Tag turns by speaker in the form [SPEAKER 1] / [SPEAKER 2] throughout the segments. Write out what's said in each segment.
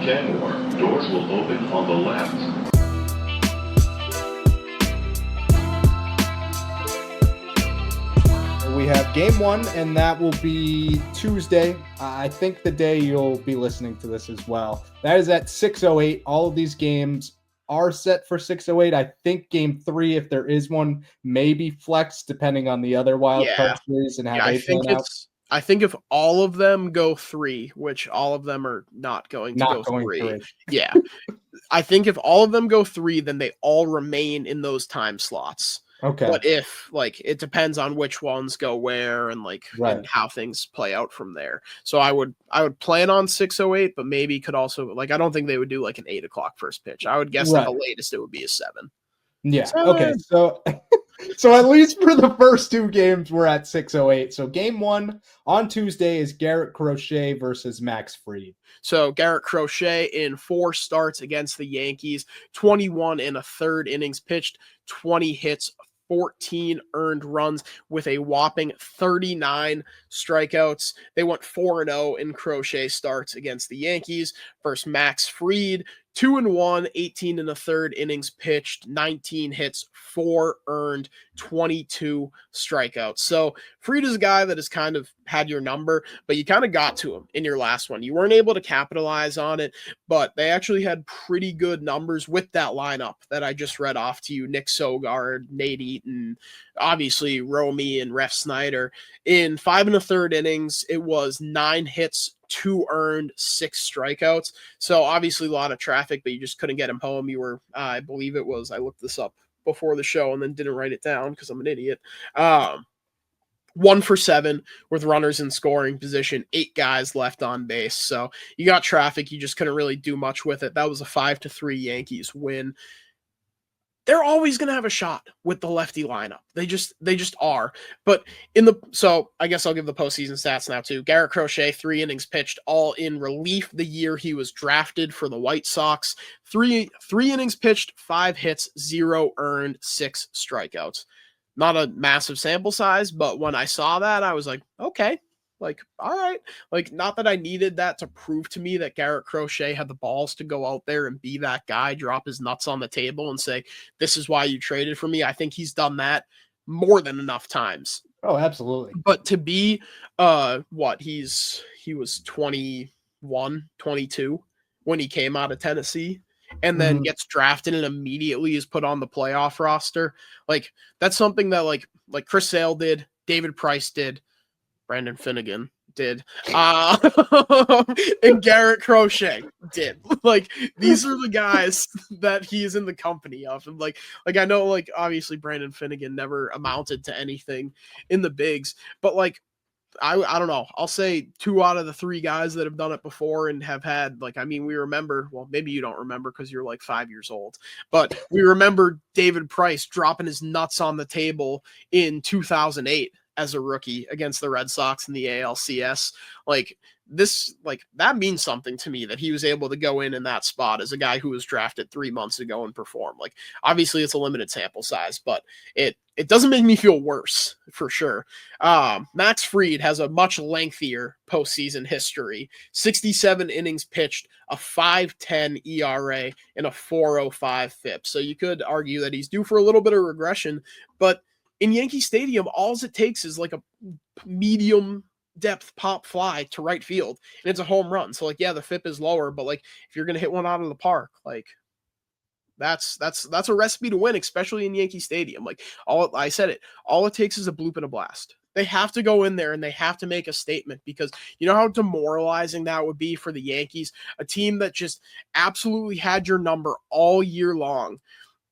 [SPEAKER 1] 10 more. Doors will open on the left.
[SPEAKER 2] We have game one, and that will be Tuesday. I think the day you'll be listening to this as well. That is at 6:08. All of these games are set for 6:08. I think game three, if there is one, may be flexed depending on the other wild card series and how they plan out.
[SPEAKER 3] I think if all of them go 3, which all of them are not going to go 3. Yeah. I think if all of them go 3, then they all remain in those time slots.
[SPEAKER 2] Okay.
[SPEAKER 3] But if it depends on which ones go where and and how things play out from there. So I would plan on 6:08, but maybe could also I don't think they would do an 8 o'clock first pitch. I would guess that the latest it would be a 7.
[SPEAKER 2] Yeah. 7. Okay. So at least for the first two games, we're at 6:08. So game one on Tuesday is Garrett Crochet versus Max Fried.
[SPEAKER 3] So Garrett Crochet in 4 starts against the Yankees, 21 and a third innings pitched, 20 hits, 14 earned runs with a whopping 39 strikeouts. They went 4-0 in Crochet starts against the Yankees versus Max Fried. 2-1, 18 and a third innings pitched, 19 hits, 4 earned, 22 strikeouts. So Fried is a guy that has kind of had your number, but you kind of got to him in your last one. You weren't able to capitalize on it, but they actually had pretty good numbers with that lineup that I just read off to you. Nick Sogard, Nate Eaton, obviously Romy and Ref Snyder. In 5 1/3 innings, it was 9 hits, 2 earned, 6 strikeouts. So obviously a lot of traffic, but you just couldn't get him home. You were, I believe it was, I looked this up before the show and then didn't write it down because I'm an idiot. 1 for 7 with runners in scoring position, 8 guys left on base. So you got traffic. You just couldn't really do much with it. That was a 5-3 Yankees win. They're always going to have a shot with the lefty lineup. They just are. But so I guess I'll give the postseason stats now too. Garrett Crochet, 3 innings pitched, all in relief the year he was drafted for the White Sox. 3 innings pitched, 5 hits, 0 earned, 6 strikeouts. Not a massive sample size, but when I saw that, I was like, okay. All right. Not that I needed that to prove to me that Garrett Crochet had the balls to go out there and be that guy, drop his nuts on the table and say, this is why you traded for me. I think he's done that more than enough times.
[SPEAKER 2] Oh, absolutely.
[SPEAKER 3] But to be, he was 21, 22 when he came out of Tennessee and then gets drafted and immediately is put on the playoff roster. That's something that like Chris Sale did, David Price did, Brandon Finnegan did, and Garrett Crochet did. These are the guys that he is in the company of. And I know, obviously Brandon Finnegan never amounted to anything in the bigs, but I don't know. I'll say 2 out of the 3 guys that have done it before and have had, we remember, well, maybe you don't remember because you're 5 years old, but we remember David Price dropping his nuts on the table in 2008 as a rookie against the Red Sox in the ALCS. That means something to me that he was able to go in that spot as a guy who was drafted 3 months ago and perform. Obviously it's a limited sample size, but it doesn't make me feel worse for sure. Max Fried has a much lengthier postseason history, 67 innings pitched, a 5.10 ERA and a 4.05 FIP. So you could argue that he's due for a little bit of regression, but in Yankee Stadium, all it takes is a medium depth pop fly to right field, and it's a home run. So the FIP is lower, but if you're gonna hit one out of the park, that's a recipe to win, especially in Yankee Stadium. All it takes is a bloop and a blast. They have to go in there and they have to make a statement, because you know how demoralizing that would be for the Yankees, a team that just absolutely had your number all year long.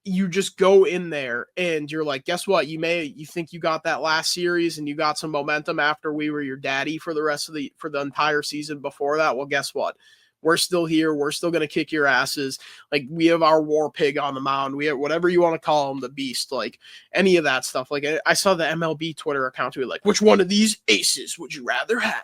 [SPEAKER 3] You just go in there and you're like, guess what? You think you got that last series and you got some momentum after we were your daddy for the entire season before that. Well, guess what? We're still here. We're still going to kick your asses. We have our war pig on the mound. We have whatever you want to call him, the beast, any of that stuff. I saw the MLB Twitter account who which one of these aces would you rather have?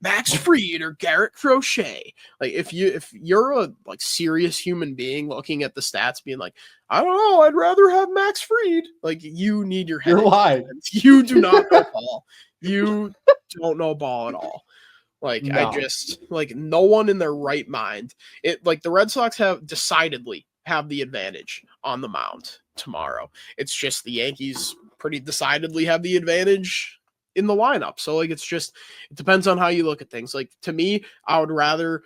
[SPEAKER 3] Max Fried or Garrett Crochet? If you're a serious human being looking at the stats being I don't know, I'd rather have Max Fried. You need your head.
[SPEAKER 2] You're lying.
[SPEAKER 3] You do not know ball. You don't know ball at all. Like I
[SPEAKER 2] No.
[SPEAKER 3] just like no one in their right mind. It like the Red Sox have decidedly have the advantage on the mound tomorrow. It's just the Yankees pretty decidedly have the advantage in the lineup. So like it depends on how you look at things. Like to me, I would rather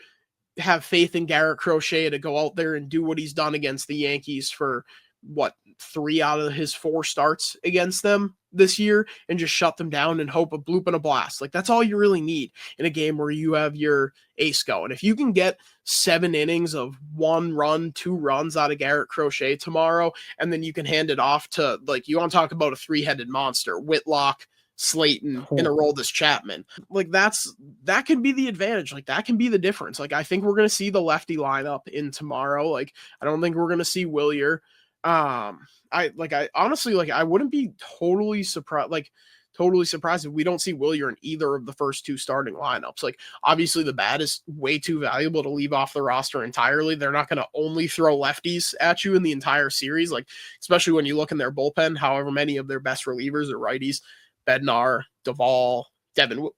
[SPEAKER 3] have faith in Garrett Crochet to go out there and do what he's done against the Yankees for what 3 out of his 4 starts against them this year and just shut them down and hope a bloop and a blast. Like that's all you really need in a game where you have your ace going. If you can get 7 innings of 1 run, 2 runs out of Garrett Crochet tomorrow, and then you can hand it off to like you want to talk about a 3-headed monster, Whitlock, Slayton, and Aroldis Chapman. Like that can be the advantage. Like that can be the difference. Like I think we're gonna see the lefty lineup in tomorrow. Like I don't think we're gonna see Willier. I honestly I wouldn't be totally surprised if we don't see Willier in either of the first 2 starting lineups. Like obviously the bat is way too valuable to leave off the roster entirely. They're not going to only throw lefties at you in the entire series. Like especially when you look in their bullpen, however many of their best relievers are righties, Bednar, Duvall, Devin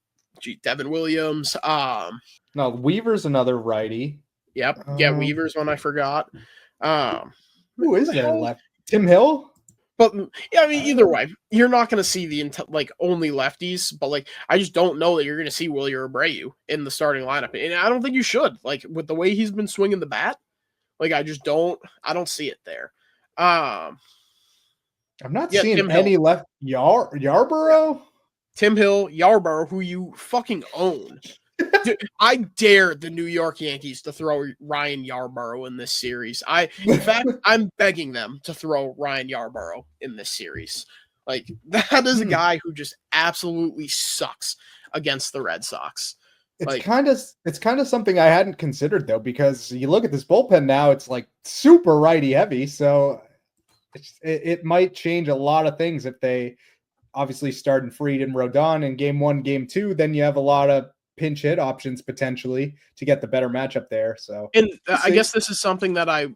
[SPEAKER 3] Williams.
[SPEAKER 2] No, Weaver's another righty.
[SPEAKER 3] Yep. Yeah. Weaver's one I forgot.
[SPEAKER 2] Who is there left? Tim Hill?
[SPEAKER 3] But yeah, I mean, either way, you're not going to see the only lefties. But like, I just don't know that you're going to see Willier Abreu in the starting lineup, and I don't think you should. Like with the way he's been swinging the bat, like I don't see it there.
[SPEAKER 2] I'm not seeing any left. Yarborough?
[SPEAKER 3] Tim Hill, Yarborough, who you fucking own. Dude, I dare the New York Yankees to throw Ryan Yarborough in this series. In fact, I'm begging them to throw Ryan Yarborough in this series. Like that is a guy who just absolutely sucks against the Red Sox.
[SPEAKER 2] It's kind of something I hadn't considered though, because you look at this bullpen now, it's like super righty heavy. So it might change a lot of things if they obviously start in Fried and Rodon in game 1, game 2. Then you have a lot of pinch hit options potentially to get the better matchup there. So,
[SPEAKER 3] and I guess this is something that I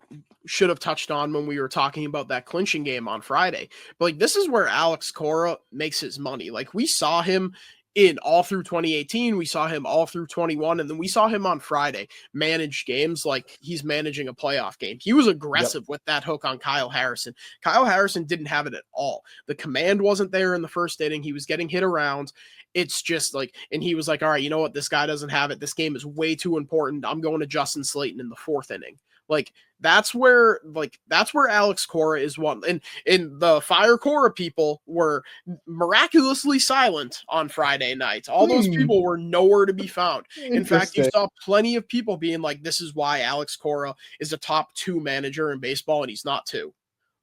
[SPEAKER 3] should have touched on when we were talking about that clinching game on Friday. But like, this is where Alex Cora makes his money. Like we saw him in all through 2018, we saw him all through 21, and then we saw him on Friday manage games like he's managing a playoff game. He was aggressive with that hook on Kyle Harrison. Kyle Harrison didn't have it at all. The command wasn't there in the first inning. He was getting hit around. It's just like, and he was like, all right, you know what? This guy doesn't have it. This game is way too important. I'm going to Justin Slayton in the 4th inning. Like that's where Alex Cora is one. And the Fire Cora people were miraculously silent on Friday night. All those people were nowhere to be found. In fact, you saw plenty of people being like, this is why Alex Cora is a top 2 manager in baseball, and he's not 2.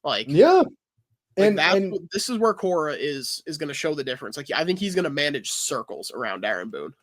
[SPEAKER 3] Like,
[SPEAKER 2] yeah.
[SPEAKER 3] Like this is where Cora is going to show the difference. Like, I think he's going to manage circles around Aaron Boone.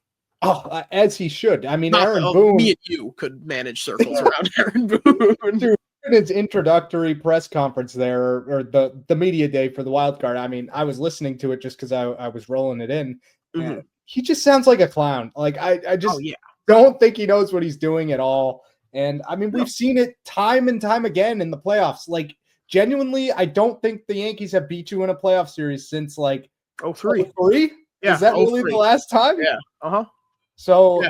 [SPEAKER 2] Oh, as he should. I mean, Aaron Boone.
[SPEAKER 3] Me and you could manage circles around Aaron Boone.
[SPEAKER 2] Dude, in his introductory press conference there, or the media day for the wild card, I mean, I was listening to it just because I was rolling it in. Mm-hmm. He just sounds like a clown. Like, I just don't think he knows what he's doing at all. And, I mean, we've seen it time and time again in the playoffs. Like, genuinely, I don't think the Yankees have beat you in a playoff series since, like,
[SPEAKER 3] 03?
[SPEAKER 2] Yeah. Is that really the last time?
[SPEAKER 3] Yeah. Uh-huh.
[SPEAKER 2] So,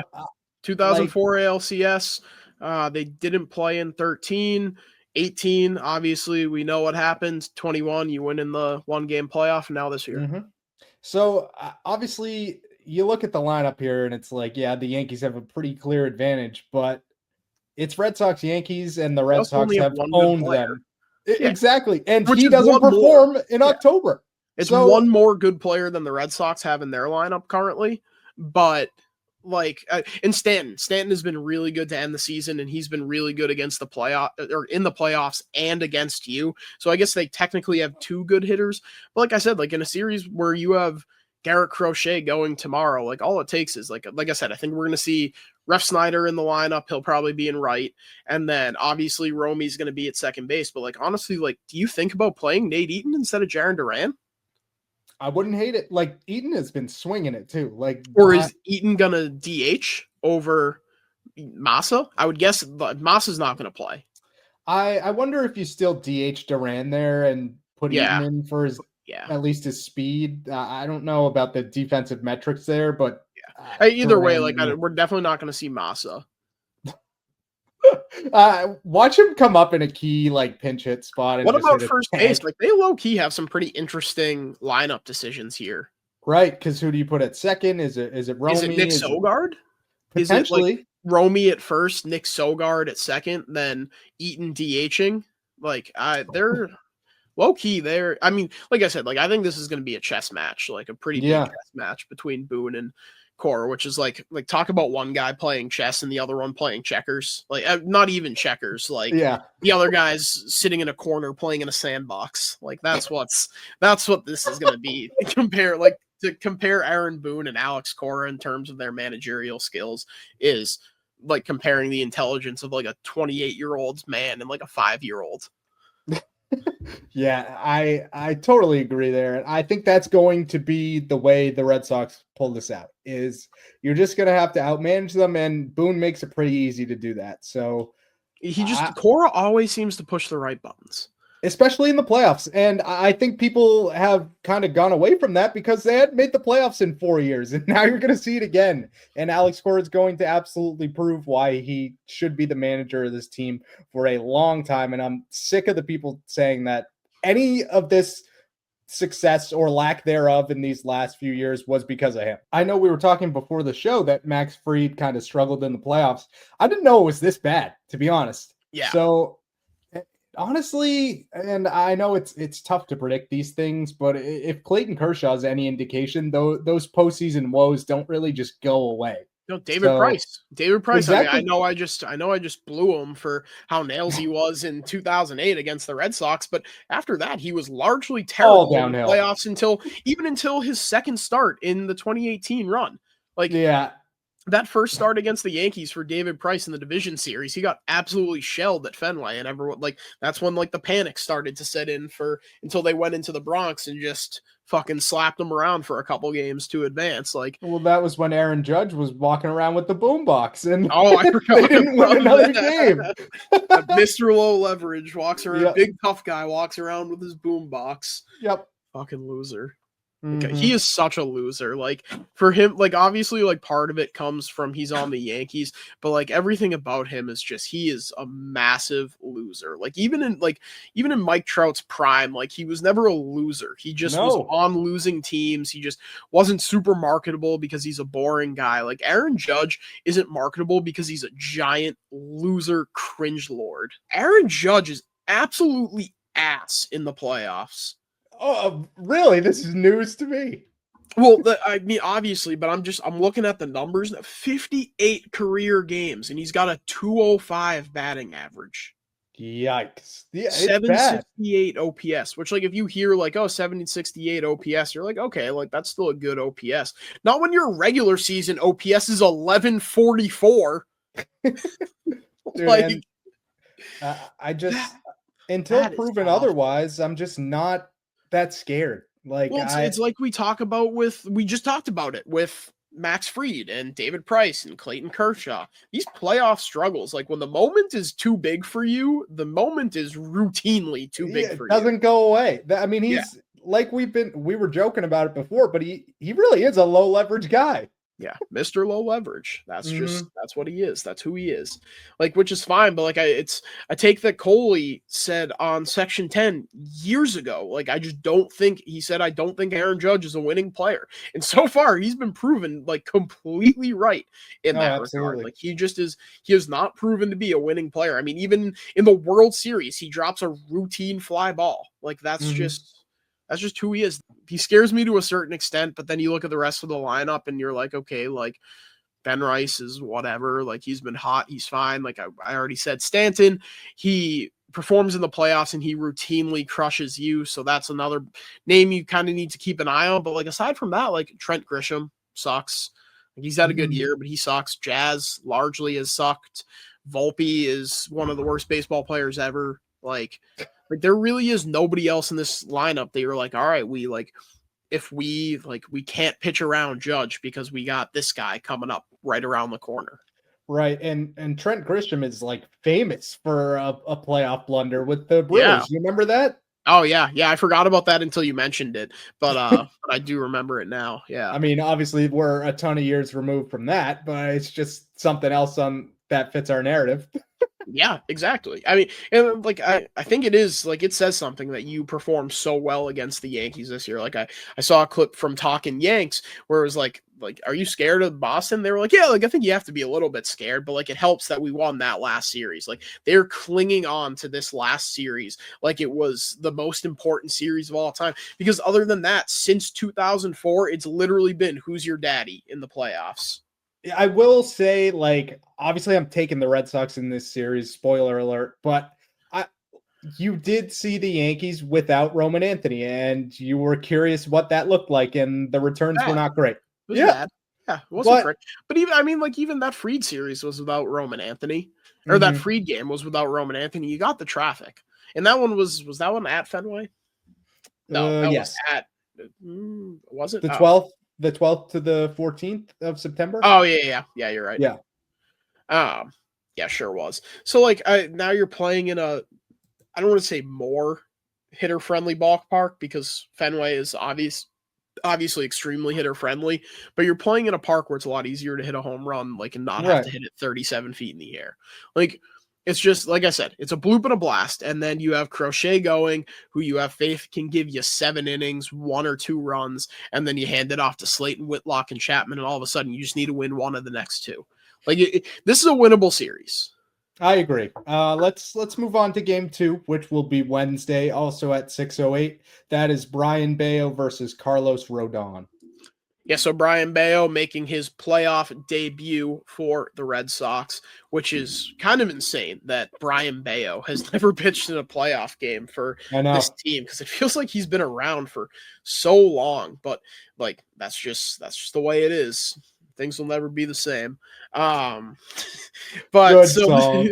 [SPEAKER 3] 2004 ALCS, they didn't play in 13. 18, obviously, we know what happens. 21, you win in the 1-game playoff, and now this year.
[SPEAKER 2] Mm-hmm. So, obviously, you look at the lineup here, and it's like, yeah, the Yankees have a pretty clear advantage, but it's Red Sox Yankees, and the Red Sox have owned them. Yeah. Exactly. And he doesn't perform in October.
[SPEAKER 3] It's one more good player than the Red Sox have in their lineup currently, but like, and Stanton has been really good to end the season, and he's been really good against the playoff or in the playoffs and against you. So I guess they technically have 2 good hitters. But like I said, like in a series where you have Garrett Crochet going tomorrow, like all it takes is like I said, I think we're going to see Ref Snyder in the lineup. He'll probably be in right. And then obviously Romy's going to be at second base. But like, honestly, like, do you think about playing Nate Eaton instead of Jarren Duran?
[SPEAKER 2] I wouldn't hate it. Like, Eaton has been swinging it too. Like,
[SPEAKER 3] or is Eaton gonna DH over Massa? I would guess Massa's not gonna play.
[SPEAKER 2] I wonder if you still DH Duran there and put Eaton in for his at least his speed. I don't know about the defensive metrics there, but
[SPEAKER 3] Either way,
[SPEAKER 2] brand new.
[SPEAKER 3] we're definitely not going to see Massa.
[SPEAKER 2] Watch him come up in a key like pinch hit spot. And
[SPEAKER 3] What
[SPEAKER 2] just
[SPEAKER 3] about
[SPEAKER 2] hit a
[SPEAKER 3] first
[SPEAKER 2] tag.
[SPEAKER 3] base? Like they low key have some pretty interesting lineup decisions here.
[SPEAKER 2] Right? Because who do you put at second? Is it Romy?
[SPEAKER 3] Is it Nick Sogard?
[SPEAKER 2] Potentially.
[SPEAKER 3] Is it like Romy at first, Nick Sogard at second, then Eaton DHing? Like they're low key there. I mean, like I said, like I think this is going to be a chess match, like a pretty big chess match between Boone and Cora, which is like talk about one guy playing chess and the other one playing checkers. Like not even checkers. Like the other guy's sitting in a corner playing in a sandbox. Like that's what this is going to be. To compare Aaron Boone and Alex Cora in terms of their managerial skills is like comparing the intelligence of like a 28-year-old man and like a 5-year-old.
[SPEAKER 2] Yeah, I totally agree there. And I think that's going to be the way the Red Sox pull this out is you're just going to have to outmanage them. And Boone makes it pretty easy to do that. So
[SPEAKER 3] Cora always seems to push the right buttons.
[SPEAKER 2] Especially in the playoffs. And I think people have kind of gone away from that because they hadn't made the playoffs in 4 years. And now you're going to see it again. And Alex Cora is going to absolutely prove why he should be the manager of this team for a long time. And I'm sick of the people saying that any of this success or lack thereof in these last few years was because of him. I know we were talking before the show that Max Fried kind of struggled in the playoffs. I didn't know it was this bad, to be honest.
[SPEAKER 3] Yeah.
[SPEAKER 2] So honestly, and I know it's tough to predict these things, but if Clayton Kershaw is any indication, those postseason woes don't really just go away.
[SPEAKER 3] No, David Price.
[SPEAKER 2] Exactly.
[SPEAKER 3] I mean, I know I just blew him for how nails he was in 2008 against the Red Sox, but after that, he was largely terrible in the playoffs until his second start in the 2018 run. Like, that first start against the Yankees for David Price in the division series, he got absolutely shelled at Fenway, and everyone that's when the panic started to set in until they went into the Bronx and just fucking slapped them around for a couple games to advance.
[SPEAKER 2] Well, that was when Aaron Judge was walking around with the boombox, and
[SPEAKER 3] I forgot
[SPEAKER 2] they didn't win another game.
[SPEAKER 3] Mr. Low Leverage walks around, big tough guy walks around with his boombox.
[SPEAKER 2] Yep,
[SPEAKER 3] fucking loser. Okay. He is such a loser. Like for him, obviously part of it comes from he's on the Yankees, but everything about him is just he is a massive loser. Even in Mike Trout's prime, he was never a loser. He just was on losing teams. He just wasn't super marketable because he's a boring guy. Aaron Judge isn't marketable because he's a giant loser cringe lord. Aaron Judge is absolutely ass in the playoffs.
[SPEAKER 2] Oh, really? This is news to me.
[SPEAKER 3] Well, I mean, obviously, but I'm looking at the numbers. 58 career games, and he's got a 205 batting average.
[SPEAKER 2] Yikes. Yeah,
[SPEAKER 3] 768 OPS, which if you hear 768 OPS, you're like, okay, that's still a good OPS. Not when your regular season OPS is 1144.
[SPEAKER 2] Dude, I just until proven otherwise, I'm just not that scared.
[SPEAKER 3] It's like we just talked about it with Max Fried and David Price and Clayton Kershaw. These playoff struggles, when the moment is too big for you, the moment is routinely too big for you.
[SPEAKER 2] It doesn't go away. I mean, he's we were joking about it before, but he really is a low leverage guy.
[SPEAKER 3] Yeah, Mr. Low Leverage. That's that's what he is. That's who he is. Which is fine, but I take that Coley said on Section 10 years ago. I just don't think I don't think Aaron Judge is a winning player. And so far he's been proven completely right in that regard. He has not proven to be a winning player. I mean, even in the World Series, he drops a routine fly ball. That's just who he is. He scares me to a certain extent, but then you look at the rest of the lineup and you're like, okay, Ben Rice is whatever. He's been hot. He's fine. I already said Stanton, he performs in the playoffs and he routinely crushes you. So that's another name you kind of need to keep an eye on. But aside from that, Trent Grisham sucks. He's had a good year, but he sucks. Jazz largely has sucked. Volpe is one of the worst baseball players ever. There really is nobody else in this lineup that you're all right, if we can't pitch around Judge because we got this guy coming up right around the corner.
[SPEAKER 2] Right. And Trent Grisham is famous for a playoff blunder with the Brewers. You remember that?
[SPEAKER 3] Oh yeah, yeah. I forgot about that until you mentioned it, but I do remember it now. Yeah.
[SPEAKER 2] I mean, obviously, we're a ton of years removed from that, but it's just something else on that fits our narrative.
[SPEAKER 3] Yeah, exactly. I mean, and like I think it is like it says something that you performed so well against the Yankees this year. Like I saw a clip from Talking Yanks where it was like are you scared of Boston? They were like, yeah, like I think you have to be a little bit scared, but like it helps that we won that last series. Like they're clinging on to this last series like it was the most important series of all time. Because other than that, since 2004, it's literally been who's your daddy in the playoffs.
[SPEAKER 2] I will say, like, obviously, I'm taking the Red Sox in this series. Spoiler alert, but I, you did see the Yankees without Roman Anthony, and you were curious what that looked like, and the returns were
[SPEAKER 3] Bad.
[SPEAKER 2] not great.
[SPEAKER 3] It was
[SPEAKER 2] Yeah,
[SPEAKER 3] bad. Yeah, it wasn't
[SPEAKER 2] but
[SPEAKER 3] great. But even I mean, like even that Freed series was without Roman Anthony, or that
[SPEAKER 2] mhm.
[SPEAKER 3] Freed game was without Roman Anthony. You got the traffic, and that one was that one at Fenway? No, that was
[SPEAKER 2] Yes,
[SPEAKER 3] at. Was it?
[SPEAKER 2] the
[SPEAKER 3] Oh,
[SPEAKER 2] 12th, the 12th to the 14th of September.
[SPEAKER 3] oh yeah, yeah, yeah. You're right.
[SPEAKER 2] Yeah,
[SPEAKER 3] Um, yeah, sure was. So like, now you're playing in a. I don't want to say more hitter friendly ballpark because Fenway is obviously extremely hitter friendly, but you're playing in a park where it's a lot easier to hit a home run, like and not have
[SPEAKER 2] right.
[SPEAKER 3] to hit it 37 feet in the air. Like it's just like I said, it's a bloop and a blast, and then you have Crochet going, who you have faith can give you 7 innings, 1 or 2 runs, and then you hand it off to Slayton, Whitlock, and Chapman, and all of a sudden you just need to win one of the next two. Like this is a winnable series.
[SPEAKER 2] I agree. Let's move on to game 2, which will be Wednesday, also at 6:08. That is Brian Bayo versus Carlos Rodon.
[SPEAKER 3] Yeah, so Brian Bayo making his playoff debut for the Red Sox, which is kind of insane that Brian Bayo has never pitched in a playoff game for
[SPEAKER 2] I
[SPEAKER 3] this
[SPEAKER 2] know.
[SPEAKER 3] team because it feels like he's been around for so long, but like that's just the way it is. Things will never be the same. Um but
[SPEAKER 2] Good
[SPEAKER 3] so
[SPEAKER 2] song.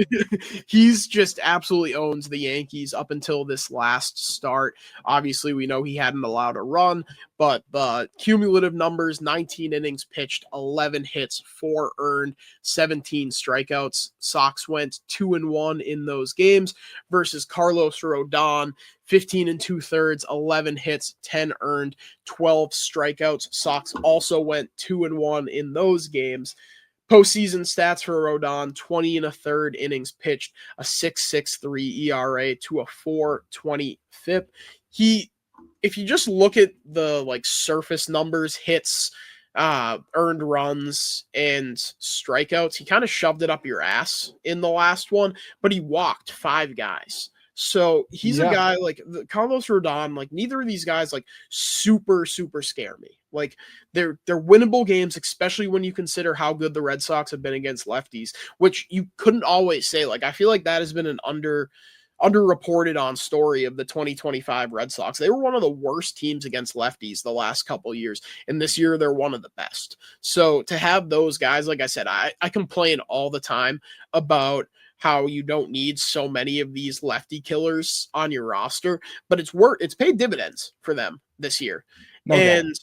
[SPEAKER 3] he's just absolutely owns the Yankees up until this last start. Obviously, we know he hadn't allowed a run, but the cumulative numbers 19 innings pitched, 11 hits, 4 earned, 17 strikeouts. Sox went 2-1 in those games versus Carlos Rodon, 15 2/3, 11 hits, 10 earned, 12 strikeouts. Sox also went 2-1 in those games. Postseason stats for Rodon: 20 1/3 innings pitched, a 6.63 ERA to a 4.20 FIP. If you just look at the like surface numbers, hits, earned runs, and strikeouts, he kind of shoved it up your ass in the last one, but he walked 5 guys. So he's a
[SPEAKER 2] Yeah.
[SPEAKER 3] guy like Carlos Rodon. Like neither of these guys like super scare me. Like they're winnable games, especially when you consider how good the Red Sox have been against lefties, which you couldn't always say. Like I feel like that has been an underreported on story of the 2025 Red Sox. They were one of the worst teams against lefties the last couple of years, and this year they're one of the best. So to have those guys, like I said, I complain all the time about how you don't need so many of these lefty killers on your roster, but it's paid dividends for them this year.
[SPEAKER 2] No doubt.
[SPEAKER 3] And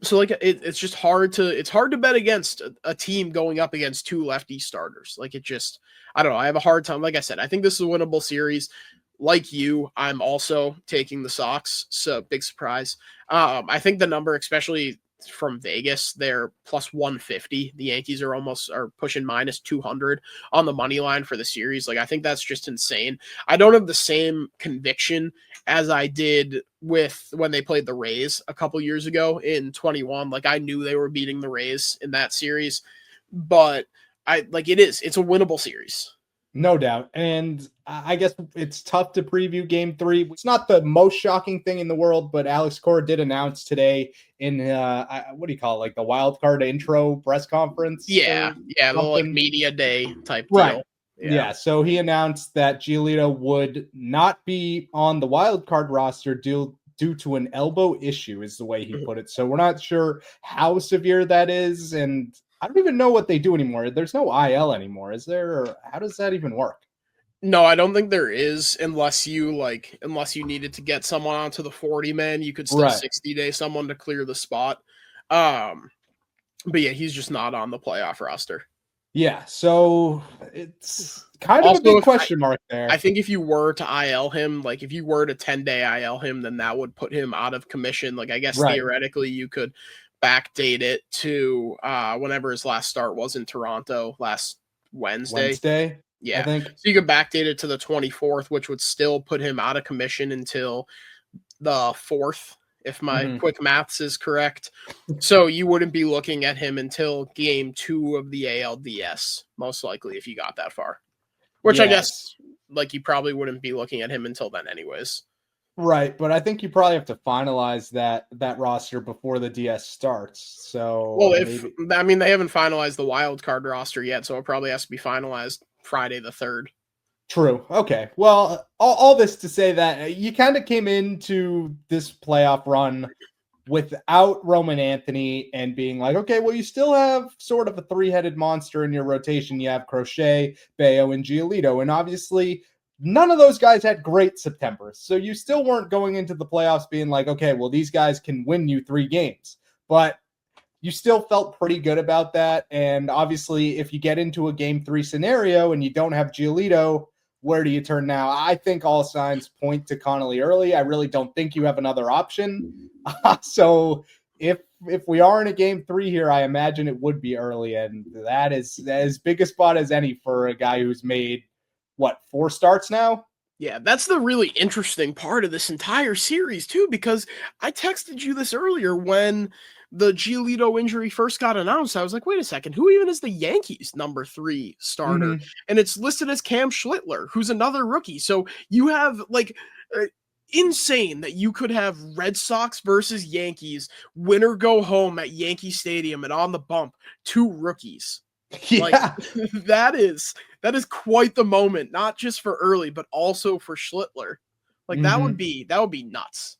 [SPEAKER 3] so like it's just hard to bet against a team going up against 2 lefty starters. Like it just I don't know. I have a hard time. Like I said, I think this is a winnable series. Like you, I'm also taking the Sox. So big surprise. I think the number, especially from Vegas, they're plus 150. The Yankees are pushing minus 200 on the money line for the series. Like I think that's just insane. I don't have the same conviction as I did with when they played the Rays a couple years ago in 21. Like I knew they were beating the Rays in that series, but it's a winnable series.
[SPEAKER 2] No doubt. And I guess it's tough to preview game 3. It's not the most shocking thing in the world, but Alex Cora did announce today in what do you call it? Like the wild card intro press conference
[SPEAKER 3] Yeah,
[SPEAKER 2] or
[SPEAKER 3] yeah, the like
[SPEAKER 2] something.
[SPEAKER 3] media day type
[SPEAKER 2] Right.
[SPEAKER 3] deal.
[SPEAKER 2] Yeah. So he announced that Giolito would not be on the wild card roster due to an elbow issue, is the way he put it. So we're not sure how severe that is, and I don't even know what they do anymore. There's no IL anymore, is there? Or how does that even work?
[SPEAKER 3] No, I don't think there is unless you needed to get someone onto the 40-man, you could still
[SPEAKER 2] Right.
[SPEAKER 3] 60-day someone to clear the spot. But yeah, he's just not on the playoff roster.
[SPEAKER 2] Yeah, so it's kind of a
[SPEAKER 3] Also,
[SPEAKER 2] big
[SPEAKER 3] if
[SPEAKER 2] question mark there.
[SPEAKER 3] I think if you were to IL him, like if you were to 10-day IL him, then that would put him out of commission. Like I guess
[SPEAKER 2] Right.
[SPEAKER 3] theoretically you could backdate it to whenever his last start was in Toronto last Wednesday.
[SPEAKER 2] I
[SPEAKER 3] Yeah.
[SPEAKER 2] think.
[SPEAKER 3] So you could backdate it to the 24th, which would still put him out of commission until the 4th, if my
[SPEAKER 2] Mhm.
[SPEAKER 3] quick maths is correct. So you wouldn't be looking at him until game 2 of the ALDS, most likely, if you got that far. Which I guess,
[SPEAKER 2] Yes.
[SPEAKER 3] like, you probably wouldn't be looking at him until then, anyways.
[SPEAKER 2] Right, but I think you probably have to finalize that roster before the DS starts.
[SPEAKER 3] Well,
[SPEAKER 2] So
[SPEAKER 3] if
[SPEAKER 2] maybe
[SPEAKER 3] I mean they haven't finalized the wild card roster yet, so it probably has to be finalized Friday the 3rd.
[SPEAKER 2] true. Okay. Well, all this to say that you kind of came into this playoff run without Roman Anthony and being like, okay, well, you still have sort of a three-headed monster in your rotation. You have Crochet, Bayo, and Giolito. And obviously, none of those guys had great Septembers. So you still weren't going into the playoffs being like, okay, well, these guys can win you 3 games. But you still felt pretty good about that. And obviously, if you get into a game 3 scenario and you don't have Giolito, where do you turn now? I think all signs point to Connolly early. I really don't think you have another option. So if we are in a game 3 here, I imagine it would be early, and that is as big a spot as any for a guy who's made what 4 starts now.
[SPEAKER 3] Yeah, that's the really interesting part of this entire series, too, because I texted you this earlier when the Giolito injury first got announced. I was like, wait a second, who even is the Yankees number 3 starter?
[SPEAKER 2] Mm-hmm.
[SPEAKER 3] And it's listed as Cam Schlittler, who's another rookie. So you have like insane that you could have Red Sox versus Yankees, winner go home at Yankee Stadium, and on the bump, 2 rookies. Like
[SPEAKER 2] Yeah.
[SPEAKER 3] that is quite the moment, not just for early, but also for Schlittler. Like that would be nuts.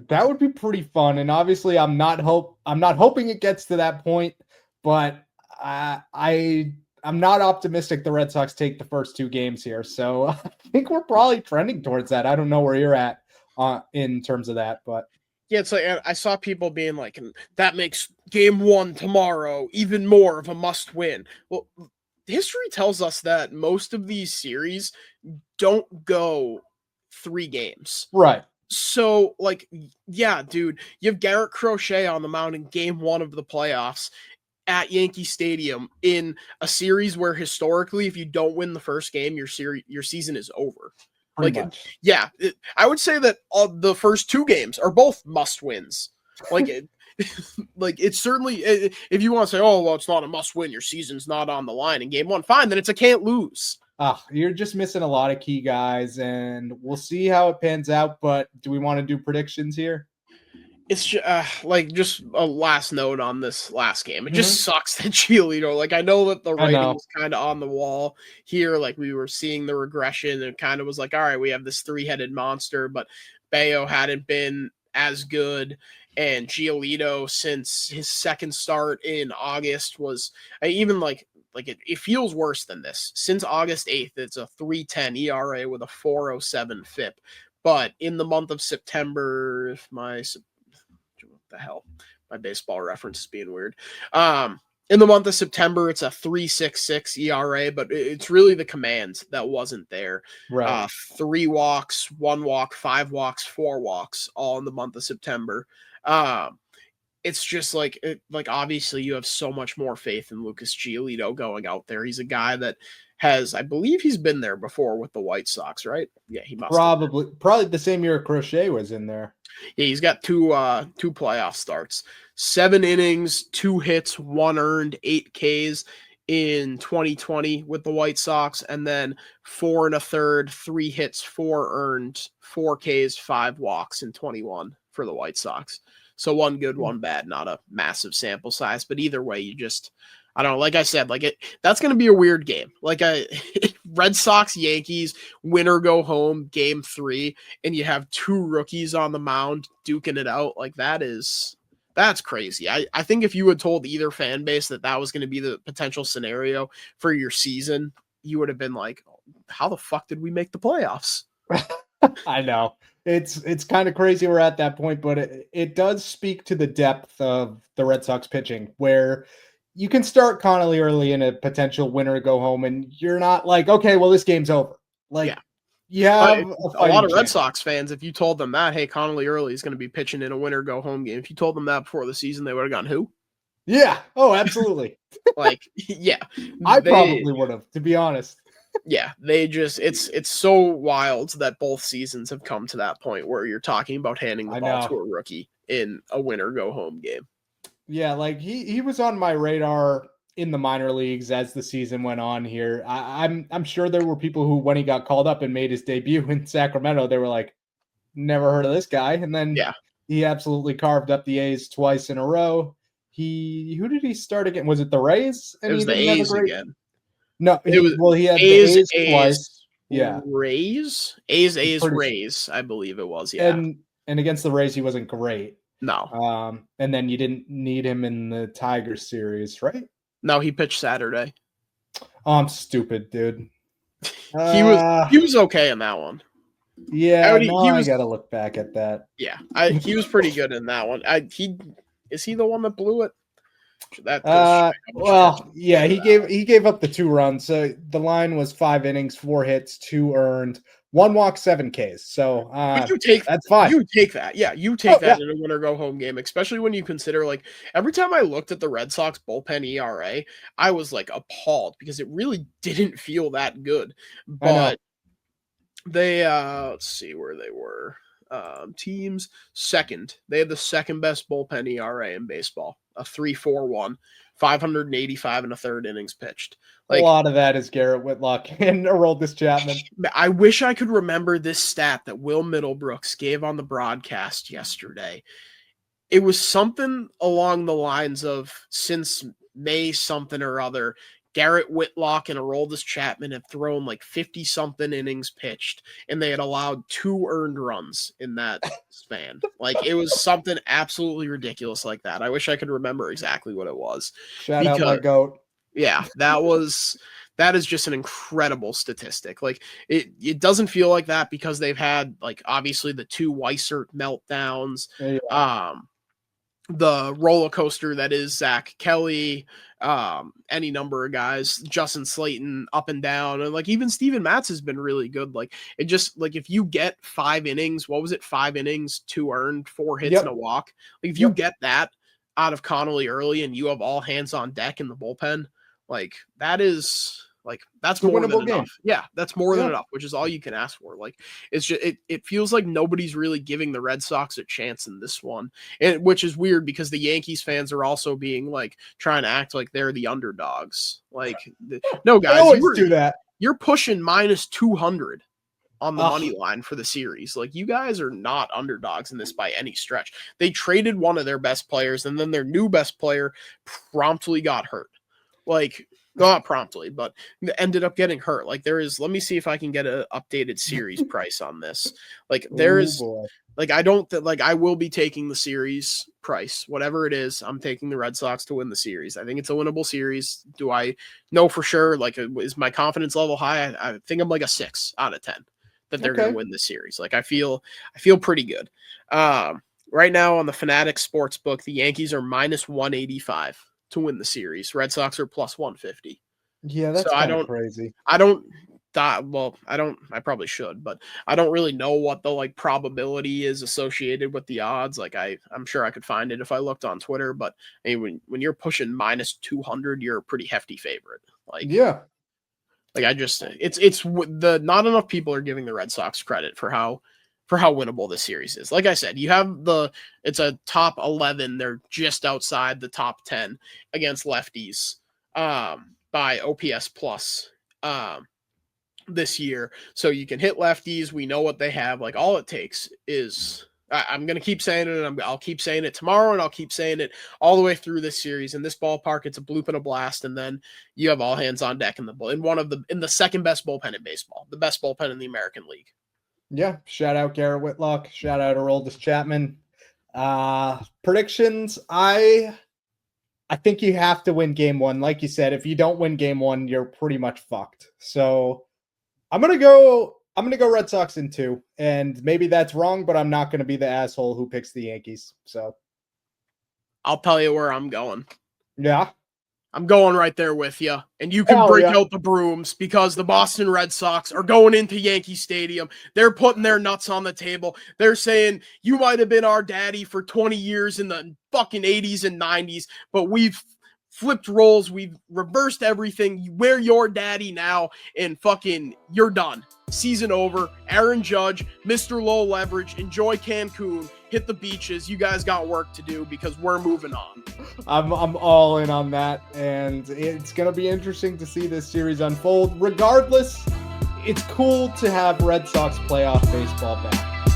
[SPEAKER 2] That would be pretty fun, and obviously, I'm not hoping it gets to that point, but I'm not optimistic the Red Sox take the first 2 games here. So I think we're probably trending towards that. I don't know where you're at in terms of that, but
[SPEAKER 3] Yeah, it's like I saw people being like, that makes game 1 tomorrow even more of a must win. Well, history tells us that most of these series don't go 3 games.
[SPEAKER 2] right.
[SPEAKER 3] So, like, yeah, dude, you have Garrett Crochet on the mound in game 1 of the playoffs at Yankee Stadium in a series where historically, if you don't win the first game, your season is over.
[SPEAKER 2] Pretty
[SPEAKER 3] Like,
[SPEAKER 2] much.
[SPEAKER 3] yeah, I would say that the first 2 games are both must wins. Like, like it's certainly, if you want to say, oh, well, it's not a must win, your season's not on the line in game 1, fine, then it's a can't lose.
[SPEAKER 2] You're just missing a lot of key guys, and we'll see how it pans out. But do we want to do predictions here?
[SPEAKER 3] It's just a last note on this last game. It just sucks that Giolito. Like I know that the writing was kind of on the wall here. Like we were seeing the regression, and kind of was like, all right, we have this 3-headed monster, but Bayo hadn't been as good, and Giolito since his second start in August was even like it feels worse than this. Since August 8th, it's a 3.10 ERA with a 4.07 FIP. But in the month of September, if my the hell, my baseball reference is being weird. In the month of September, it's a 3.66 ERA, but it's really the command that wasn't there.
[SPEAKER 2] Right.
[SPEAKER 3] 3 walks, 1 walk, 5 walks, 4 walks, all in the month of September. It's just like obviously you have so much more faith in Lucas Giolito going out there. He's a guy that has, I believe he's been there before with the White Sox, right? Yeah, he must
[SPEAKER 2] probably the same year Crochet was in there.
[SPEAKER 3] Yeah, he's got 2 playoff starts. 7 innings, 2 hits, 1 earned, 8 Ks in 2020 with the White Sox, and then 4 1/3, 3 hits, 4 earned, 4 Ks, 5 walks in 21 for the White Sox. So 1 good, 1 bad, not a massive sample size, but either way, you just, I don't know, like I said, that's going to be a weird game. Like a Red Sox, Yankees, winner go home, game 3, and you have 2 rookies on the mound duking it out. Like that's crazy. I think if you had told either fan base that was going to be the potential scenario for your season, you would have been like, how the fuck did we make the playoffs?
[SPEAKER 2] I know. It's kind of crazy we're at that point, but it does speak to the depth of the Red Sox pitching, where you can start Connolly early in a potential winner go home, and you're not like, okay, well, this game's over. Like,
[SPEAKER 3] Yeah.
[SPEAKER 2] you have a
[SPEAKER 3] A lot
[SPEAKER 2] fighting
[SPEAKER 3] of Red
[SPEAKER 2] chance.
[SPEAKER 3] Sox fans, if you told them that, hey, Connolly early is going to be pitching in a winner go home game, if you told them that before the season, they would have gone, who?
[SPEAKER 2] Yeah. Oh, absolutely.
[SPEAKER 3] Like, yeah,
[SPEAKER 2] I
[SPEAKER 3] they,
[SPEAKER 2] probably would have, to be honest.
[SPEAKER 3] yeah, they just, it's so wild that both seasons have come to that point where you're talking about handing the
[SPEAKER 2] I
[SPEAKER 3] ball to
[SPEAKER 2] know.
[SPEAKER 3] a rookie in a winner go home game.
[SPEAKER 2] Yeah, like he was on my radar in the minor leagues as the season went on here. I'm sure there were people who, when he got called up and made his debut in Sacramento, they were like, never heard of this guy. And then
[SPEAKER 3] Yeah.
[SPEAKER 2] he absolutely carved up the A's twice in a row. Who did he start again? Was it the Rays? And
[SPEAKER 3] It was
[SPEAKER 2] he
[SPEAKER 3] the
[SPEAKER 2] didn't have a
[SPEAKER 3] A's
[SPEAKER 2] great.
[SPEAKER 3] again.
[SPEAKER 2] No,
[SPEAKER 3] It was
[SPEAKER 2] he had the
[SPEAKER 3] A's,
[SPEAKER 2] A's
[SPEAKER 3] A's,
[SPEAKER 2] twice. Yeah,
[SPEAKER 3] A's,
[SPEAKER 2] pretty sure.
[SPEAKER 3] Rays, I believe it was. Yeah.
[SPEAKER 2] And against the Rays, he wasn't great.
[SPEAKER 3] No.
[SPEAKER 2] And then you didn't need him in the Tigers series, right?
[SPEAKER 3] No, he pitched Saturday.
[SPEAKER 2] Oh, I'm stupid, dude.
[SPEAKER 3] He was okay in that one.
[SPEAKER 2] Yeah,
[SPEAKER 3] he was,
[SPEAKER 2] I gotta look back at that.
[SPEAKER 3] Yeah, he was pretty good in that one. Is he the one that blew it?
[SPEAKER 2] Well, yeah, he gave up the 2 runs. So the line was 5 innings, 4 hits, 2 earned, 1 walk, 7 Ks. So
[SPEAKER 3] but you take
[SPEAKER 2] that's fine.
[SPEAKER 3] You take that. Yeah, you take that in a winner go home game, especially when you consider, like, every time I looked at the Red Sox bullpen ERA, I was like appalled because it really didn't feel that good. But they let's see where they were. Teams second. They had the second best bullpen ERA in baseball, a 3.41, 585 and a third innings pitched. Like,
[SPEAKER 2] a lot of that is Garrett Whitlock and Aroldis Chapman.
[SPEAKER 3] I wish I could remember this stat that Will Middlebrooks gave on the broadcast yesterday. It was something along the lines of, since May something or other, Garrett Whitlock and Aroldis Chapman had thrown like 50-something innings pitched, and they had allowed 2 earned runs in that span. Like, it was something absolutely ridiculous like that. I wish I could remember exactly what it was.
[SPEAKER 2] Shout out my GOAT.
[SPEAKER 3] Yeah, that is just an incredible statistic. Like, it doesn't feel like that because they've had, like, obviously the 2 Weissert meltdowns, the roller coaster that is Zach Kelly, any number of guys, Justin Slayton up and down, and like even Steven Matz has been really good. Like, it just, like, if you get 5 innings, what was it? 5 innings, 2 earned, 4 hits and a walk. Like, if you get that out of Connolly early and you have all hands on deck in the bullpen, like, that is, like, that's more than enough. Yeah, that's more than enough, which is all you can ask for. Like, it's just, it feels like nobody's really giving the Red Sox a chance in this one, and which is weird because the Yankees fans are also being like trying to act like they're the underdogs. Like, no, guys,
[SPEAKER 2] do that.
[SPEAKER 3] You're pushing minus 200 on the money line for the series. Like, you guys are not underdogs in this by any stretch. They traded one of their best players, and then their new best player promptly got hurt. Like, not promptly, but ended up getting hurt. Like, there is, let me see if I can get an updated series price on this. Like, there is, like, I will be taking the series price, whatever it is. I'm taking the Red Sox to win the series. I think it's a winnable series. Do I know for sure? Like, is my confidence level high? I think I'm like a 6 out of 10 that they're going to win this series. Like, I feel pretty good. Right now on the Fanatics Sportsbook, the Yankees are minus 185 to win the series. Red Sox are plus 150.
[SPEAKER 2] Yeah, that's kind of crazy.
[SPEAKER 3] I probably should, but I don't really know what the, like, probability is associated with the odds. Like, I'm sure I could find it if I looked on Twitter, but I mean, when you're pushing minus 200, you're a pretty hefty favorite. Like, yeah, like, it's not enough people are giving the Red Sox credit for how winnable this series is. Like I said, you have it's a top 11. They're just outside the top 10 against lefties by OPS plus this year. So you can hit lefties. We know what they have. Like, all it takes is, I'm going to keep saying it, and I'll keep saying it tomorrow, and I'll keep saying it all the way through this series. In this ballpark, it's a bloop and a blast, and then you have all hands on deck in the second best bullpen in baseball, the best bullpen in the American League.
[SPEAKER 2] Yeah, shout out Garrett Whitlock, shout out Aroldis Chapman. Predictions, I think you have to win game 1. Like you said, if you don't win game 1, you're pretty much fucked. So I'm gonna go Red Sox in 2, and maybe that's wrong, but I'm not gonna be the asshole who picks the Yankees. So
[SPEAKER 3] I'll tell you where I'm going.
[SPEAKER 2] Yeah.
[SPEAKER 3] I'm going right there with you. And you can
[SPEAKER 2] Hell
[SPEAKER 3] break
[SPEAKER 2] yeah.
[SPEAKER 3] out the brooms because the Boston Red Sox are going into Yankee Stadium. They're putting their nuts on the table. They're saying, you might have been our daddy for 20 years in the fucking 80s and 90s, but we've flipped roles. We've reversed everything. We're your daddy now, and fucking you're done. Season over. Aaron Judge, Mr. Low Leverage, enjoy Cancun. Hit the beaches. You guys got work to do because we're moving on.
[SPEAKER 2] I'm all in on that, and it's going to be interesting to see this series unfold. Regardless, it's cool to have Red Sox playoff baseball back.